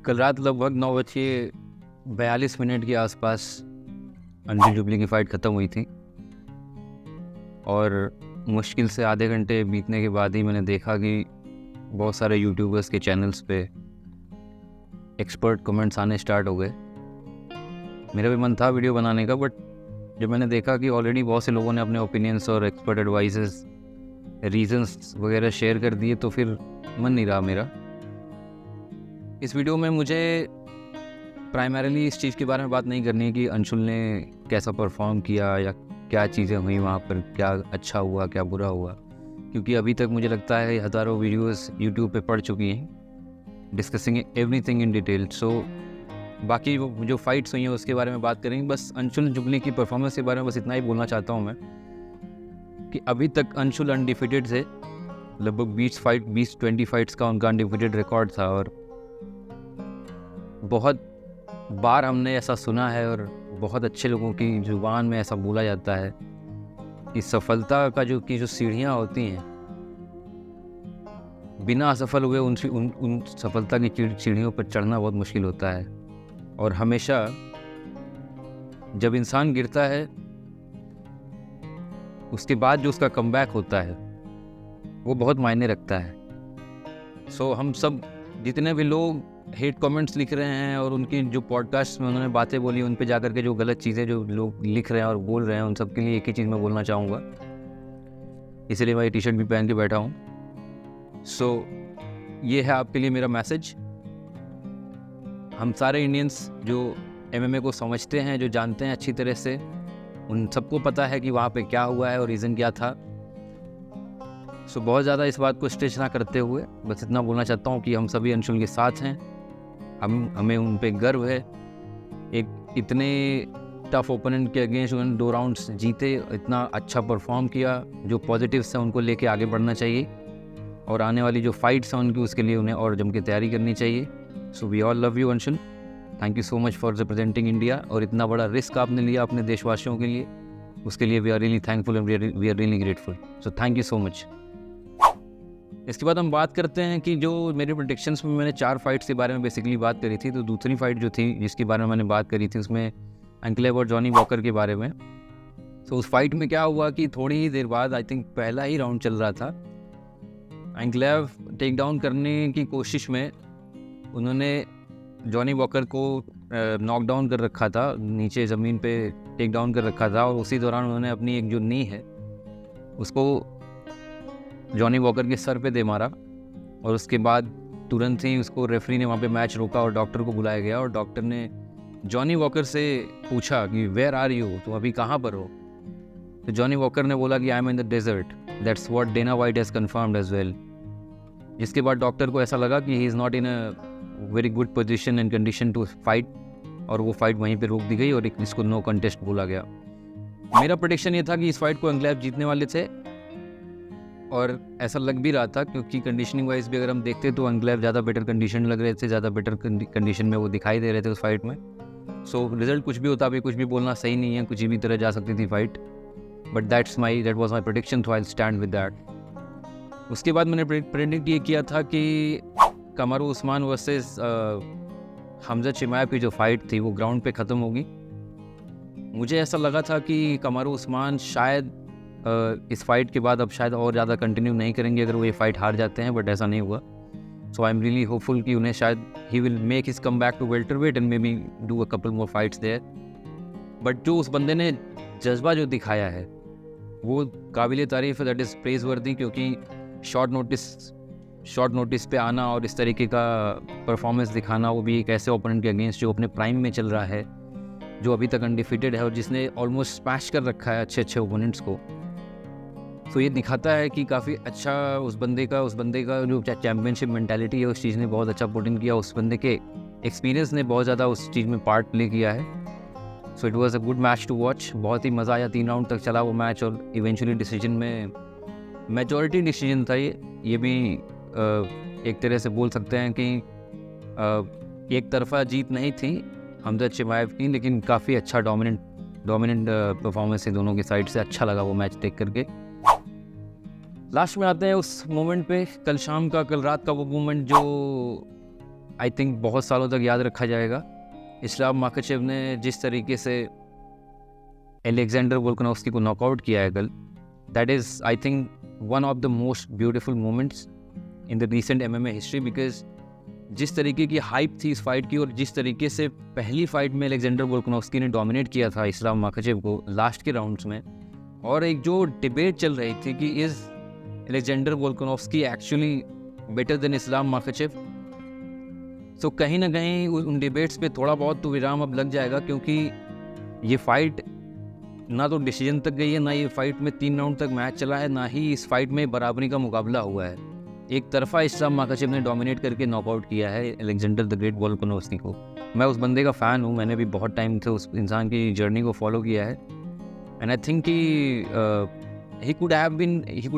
कल रात लगभग 9:42 के आसपास अंजू जुबली की फ़ाइट ख़त्म हुई थी और मुश्किल से आधे घंटे बीतने के बाद ही मैंने देखा कि बहुत सारे यूट्यूबर्स के चैनल्स पे एक्सपर्ट कमेंट्स आने स्टार्ट हो गए। मेरा भी मन था वीडियो बनाने का, बट जब मैंने देखा कि ऑलरेडी बहुत से लोगों ने अपने ओपिनियंस और एक्सपर्ट एडवाइसेस, रीजंस वगैरह शेयर कर दिए, तो फिर मन नहीं रहा मेरा। इस वीडियो में मुझे प्राइमरीली इस चीज़ के बारे में बात नहीं करनी है कि अंशुल ने कैसा परफॉर्म किया या क्या चीज़ें हुई वहाँ पर, क्या अच्छा हुआ क्या बुरा हुआ, क्योंकि अभी तक मुझे लगता है हज़ारों वीडियोस यूट्यूब पे पड़ चुकी हैं डिस्कसिंग एवरीथिंग इन डिटेल। सो बाकी वो जो फाइट्स हुई हैं उसके बारे में बात करेंगे। बस अंशुल जुबली की परफॉर्मेंस के बारे में बस इतना ही बोलना चाहता हूँ मैं कि अभी तक अंशुल अनडिफिटेड थे। लगभग 20 फाइट्स का उनका अनडिफिटेड रिकॉर्ड था और बहुत बार हमने ऐसा सुना है और बहुत अच्छे लोगों की ज़ुबान में ऐसा बोला जाता है कि सफलता का जो सीढ़ियाँ होती हैं, बिना असफल हुए उन सफलता की सीढ़ियों पर चढ़ना बहुत मुश्किल होता है। और हमेशा जब इंसान गिरता है उसके बाद जो उसका कमबैक होता है वो बहुत मायने रखता है। सो हम सब जितने भी लोग हेट कमेंट्स लिख रहे हैं और उनकी जो पॉडकास्ट में उन्होंने बातें बोली, उन पे जाकर के जो गलत चीज़ें जो लोग लिख रहे हैं और बोल रहे हैं, उन सब के लिए एक ही चीज़ मैं बोलना चाहूँगा, इसलिए मैं ये टी शर्ट भी पहन के बैठा हूँ। सो ये है आपके लिए मेरा मैसेज। हम सारे इंडियंस जो MMA को समझते हैं, जो जानते हैं अच्छी तरह से, उन सबको पता है कि वहाँ पे क्या हुआ है और रीज़न क्या था। सो बहुत ज़्यादा इस बात को स्ट्रेच ना करते हुए बस इतना बोलना चाहता हूँ कि हम सभी अंशुल के साथ हैं। हमें उन पे गर्व है। एक इतने टफ ओपोनेंट के अगेंस्ट उन्होंने 2 राउंड्स जीते, इतना अच्छा परफॉर्म किया। जो पॉजिटिव्स हैं उनको लेके आगे बढ़ना चाहिए और आने वाली जो फाइट्स हैं उनकी, उसके लिए उन्हें और जम के तैयारी करनी चाहिए। So we all love you Anshul, thank you so much for representing India. और इतना बड़ा रिस्क आपने लिया अपने देशवासियों के लिए, उसके लिए we are really thankful and we are really grateful. So thank you so much. इसके बाद हम बात करते हैं कि जो मेरे प्रेडिक्शंस में मैंने 4 फाइट्स के बारे में बेसिकली बात करी थी, तो दूसरी फाइट जो थी जिसके बारे में मैंने बात करी थी उसमें एंक्लेव और जॉनी वॉकर के बारे में। तो उस फाइट में क्या हुआ कि थोड़ी ही देर बाद, आई थिंक पहला ही राउंड चल रहा था, एंक्लेव टेक डाउन करने की कोशिश में उन्होंने जॉनी वॉकर को नॉक डाउन कर रखा था, नीचे ज़मीन पे टेक डाउन कर रखा था, और उसी दौरान उन्होंने अपनी एक जो नी है उसको जॉनी वॉकर के सर पे दे मारा। और उसके बाद तुरंत ही उसको रेफरी ने वहाँ पे मैच रोका और डॉक्टर को बुलाया गया और डॉक्टर ने जॉनी वॉकर से पूछा कि वेयर आर यू, तुम अभी कहाँ पर हो। तो जॉनी वॉकर ने बोला कि I am in the desert, that's what Dana White has confirmed as well. जिसके बाद डॉक्टर को ऐसा लगा कि he is not in a very good position and condition to fight, और वो फाइट वहीं पर रोक दी गई और इसको नो कंटेस्ट बोला गया। मेरा प्रेडिक्शन ये था कि इस फाइट को एंक्लेव जीतने वाले थे और ऐसा लग भी रहा था, क्योंकि कंडीशनिंग वाइज भी अगर हम देखते तो एंक्लेव ज़्यादा बेटर कंडीशन लग रहे थे, ज़्यादा बेटर कंडीशन में वो दिखाई दे रहे थे उस फाइट में। सो रिजल्ट कुछ भी होता, अभी कुछ भी बोलना सही नहीं है, कुछ भी तरह जा सकती थी fight, but that was my prediction, so I will stand with that. उसके बाद मैंने प्रेडिक्ट ये किया था कि कमारू उस्मान वर्सेस हमजा चिमाएव की जो फाइट थी वो ग्राउंड पे ख़त्म होगी। मुझे ऐसा लगा था कि कमारू उस्मान शायद इस फाइट के बाद अब शायद और ज़्यादा कंटिन्यू नहीं करेंगे अगर वो ये फाइट हार जाते हैं, बट ऐसा नहीं हुआ। So I am really hopeful कि उन्हें शायद he will make his comeback to welterweight and maybe do a couple more fights there. But जो उस बंदे ने जज्बा जो दिखाया है वो काबिल तारीफ़ है, दैट इज़ प्रेज वर्दी, क्योंकि शॉर्ट नोटिस पे आना और इस तरीके का परफॉर्मेंस दिखाना, वो भी एक ऐसे ओपोनेंट के अगेंस्ट जो अपने प्राइम में चल रहा है, जो अभी तक अनडिफिटेड है और जिसने ऑलमोस्ट स्मैश कर रखा है अच्छे ओपोनेंट्स को। तो ये दिखाता है कि काफ़ी अच्छा उस बंदे का जो चैम्पियनशिप मेंटालिटी है, उस चीज़ ने बहुत अच्छा पुट इन किया। उस बंदे के एक्सपीरियंस ने बहुत ज़्यादा उस चीज़ में पार्ट प्ले किया है। So it was a good match to watch, बहुत ही मज़ा आया। 3 राउंड तक चला वो मैच और इवेंचुअली डिसीजन में मेजॉरिटी डिसीजन था ये भी एक तरह से बोल सकते हैं कि एक तरफा जीत नहीं थी हमजा चिमाएव की, लेकिन काफ़ी अच्छा डोमिनेंट परफॉर्मेंस है दोनों की साइड से। अच्छा लगा वो मैच देख करके। लास्ट में आते हैं उस मोमेंट पे, कल रात का वो मोमेंट जो आई थिंक बहुत सालों तक याद रखा जाएगा। इस्लाम माखाचेव ने जिस तरीके से एलेक्जेंडर वोल्कानोव्स्की को नॉकआउट किया है कल, that is I think one of the most beautiful moments in the recent MMA history, because जिस तरीके की हाइप थी इस फाइट की और जिस तरीके से पहली फाइट में अलेक्जेंडर वोल्कानोव्स्की ने डोमिनेट किया था इस्लाम माखाचेव को लास्ट के राउंड्स में, और एक जो डिबेट चल रही थी कि is Alexander Volkanovski actually better than Islam Makhachev, so कहीं ना कहीं उन डिबेट्स पे थोड़ा बहुत तो विराम अब लग जाएगा, क्योंकि ये फाइट ना तो डिसीजन तक गई है, ना ये फाइट में 3 राउंड तक मैच चला है, ना ही इस फाइट में बराबरी का मुकाबला हुआ है। एक तरफा इस्लाम माखाचेव ने डोमिनेट करके नॉकआउट किया है अलेक्जेंडर द ग्रेट वोल्कानोव्स्की को। मैं उस बंदे का फ़ैन हूँ, मैंने भी बहुत टाइम से उस इंसान की जर्नी को फॉलो किया है, एंड आई थिंक कि he could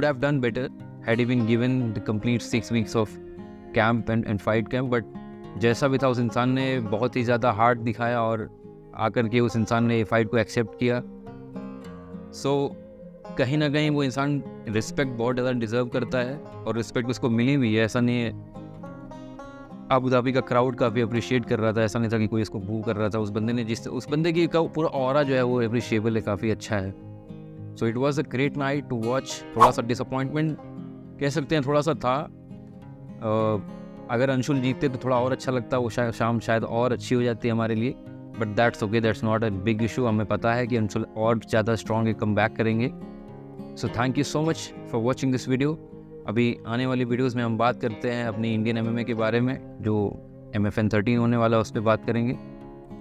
have done better had he been given the complete 6 weeks of camp and fight camp, but जैसा भी था उस इंसान ने बहुत ही ज़्यादा हार्ड दिखाया और आकर के उस इंसान ने फाइट को एक्सेप्ट किया। सो कहीं ना कहीं वो इंसान रिस्पेक्ट बहुत ज़्यादा डिज़र्व करता है और रिस्पेक्ट उसको मिली भी है। ऐसा नहीं है, अबू धाबी का क्राउड काफ़ी अप्रिशिएट कर रहा था, ऐसा नहीं था कि कोई इसको बू कर रहा था। उस बंदे ने उस बंदे की का पूरा ऑरा जो है वो अप्रिशिएबल है, काफ़ी अच्छा है। So it was a great night to watch. थोड़ा सा डिसअपॉइंटमेंट कह सकते हैं, थोड़ा सा था। अगर अंशुल जीतते तो थोड़ा और अच्छा लगता, वो शाम शायद और अच्छी हो जाती हमारे लिए, but that's okay, that's not a big issue. हमें पता है कि अंशुल और ज़्यादा स्ट्रॉन्ग कम बैक करेंगे। सो thank you so much for watching this video. अभी आने वाली वीडियोज़ में हम बात करते हैं अपनी इंडियन MMA के बारे में, जो MFN 13 होने वाला है उस पर बात करेंगे,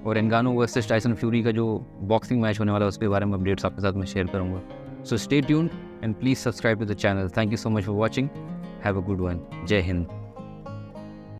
और एंगानो वर्सेस टाइसन फ्यूरी का जो बॉक्सिंग मैच होने वाला है उसके बारे में अपडेट्स आपके साथ मैं शेयर करूँगा। So stay tuned and please subscribe to the channel. Thank you so much for watching. Have a good one. जय हिंद।